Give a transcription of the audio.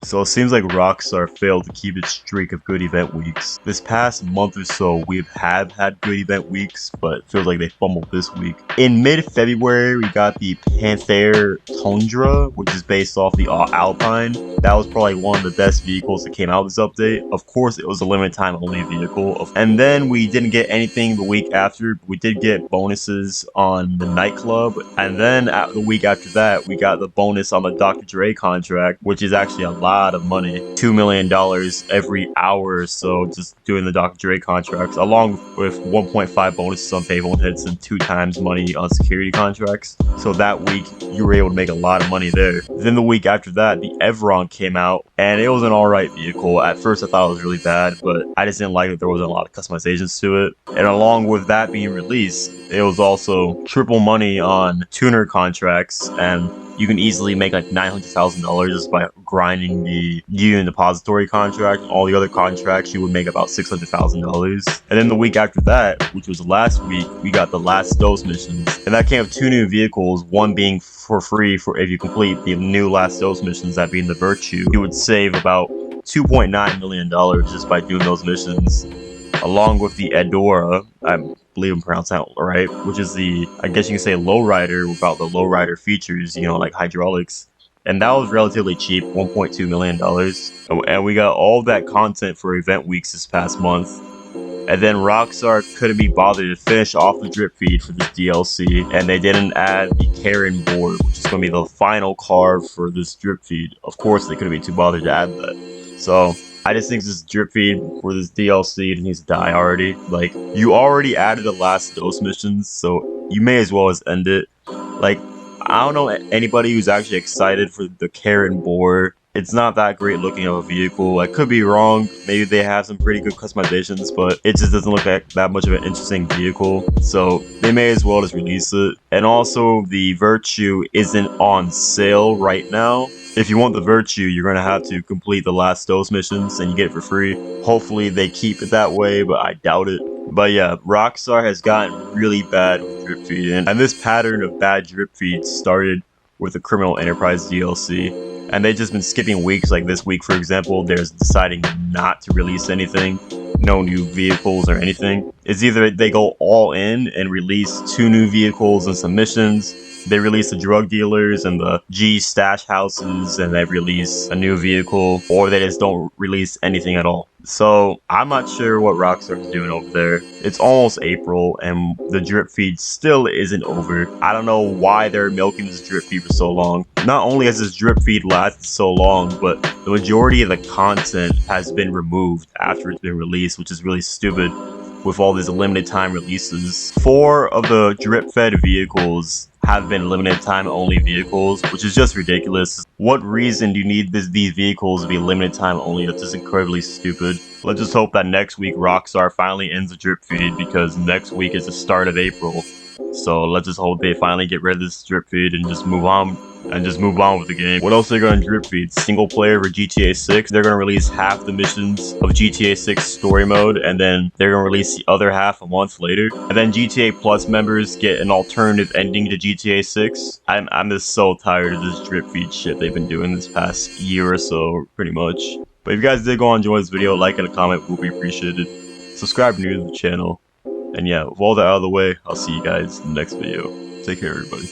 So it seems like Rockstar failed to keep its streak of good event weeks. This past month or so, we have had good event weeks, but it feels like they fumbled this week. In mid-February, we got the Panther Tundra, which is based off the Alpine. That was probably one of the best vehicles that came out this update. Of course, it was a limited time only vehicle. And then we didn't get anything the week after. We did get bonuses on the nightclub. And then the week after that, we got the bonus on the Dr. Dre contract, which is actually a lot of money. $2 million every hour or so just doing the Dr. Dre contracts, along with 1.5 bonuses on payphone hits and 2 times money on security contracts. So that week, you were able to make a lot of money there. Then the week after that, the Evron came out, and it was an alright vehicle. At first, I thought it was really bad, but I just didn't like that there wasn't a lot of customizations to it. And along with that being released, it was also triple money on tuner contracts, and you can easily make like $900,000 just by grinding the Union Depository contract. All the other contracts, you would make about $600,000. And then the week after that, which was last week, we got the Last Dose missions. And that came with 2 new vehicles, one being for free for if you complete the new Last Dose missions, that being the Virtue. You would save about $2.9 million just by doing those missions. Along with the Edora, I believe I'm pronouncing that right, which is the, I guess you can say, lowrider without the lowrider features, you know, like hydraulics. And that was relatively cheap, $1.2 million. And we got all that content for event weeks this past month. And then Rockstar couldn't be bothered to finish off the drip feed for this DLC, and they didn't add the Karen board, which is going to be the final car for this drip feed. Of course, they couldn't be too bothered to add that. So I just think this drip feed for this DLC needs to die already. Like, you already added the Last Dose missions, so you may as well as end it. Like, I don't know anybody who's actually excited for the Karen board. It's not that great looking of a vehicle. I could be wrong. Maybe they have some pretty good customizations, but it just doesn't look like that much of an interesting vehicle. So they may as well just release it. And also, the Virtue isn't on sale right now. If you want the Virtue, you're going to have to complete the Last Dose missions and you get it for free. Hopefully they keep it that way, but I doubt it. But yeah, Rockstar has gotten really bad with drip feeding. And this pattern of bad drip feeds started with the Criminal Enterprise DLC. And they've just been skipping weeks. Like this week, for example, they're deciding not to release anything. No new vehicles or anything. It's either they go all in and release 2 new vehicles and some missions. They release the drug dealers and the G stash houses, and they release a new vehicle, or they just don't release anything at all. So I'm not sure what Rockstar is doing over there. It's almost April and the drip feed still isn't over. I don't know why they're milking this drip feed for so long. Not only has this drip feed lasted so long, but the majority of the content has been removed after it's been released, which is really stupid with all these limited time releases. 4 of the drip fed vehicles have been limited time only vehicles, which is just ridiculous. What reason do you need these vehicles to be limited time only? That's just incredibly stupid. Let's just hope that next week Rockstar finally ends the drip feed, because next week is the start of April. So let's just hope they finally get rid of this drip feed and just move on. With the game. What else are they going to drip feed? Single player for GTA 6. They're going to release half the missions of GTA 6 story mode, and then they're going to release the other half a month later. And then GTA Plus members get an alternative ending to GTA 6. I'm just so tired of this drip feed shit they've been doing this past year or so, pretty much. But if you guys did go on and enjoy this video, like and a comment would be appreciated. Subscribe if you're new to the channel. And yeah, with all that out of the way, I'll see you guys in the next video. Take care, everybody.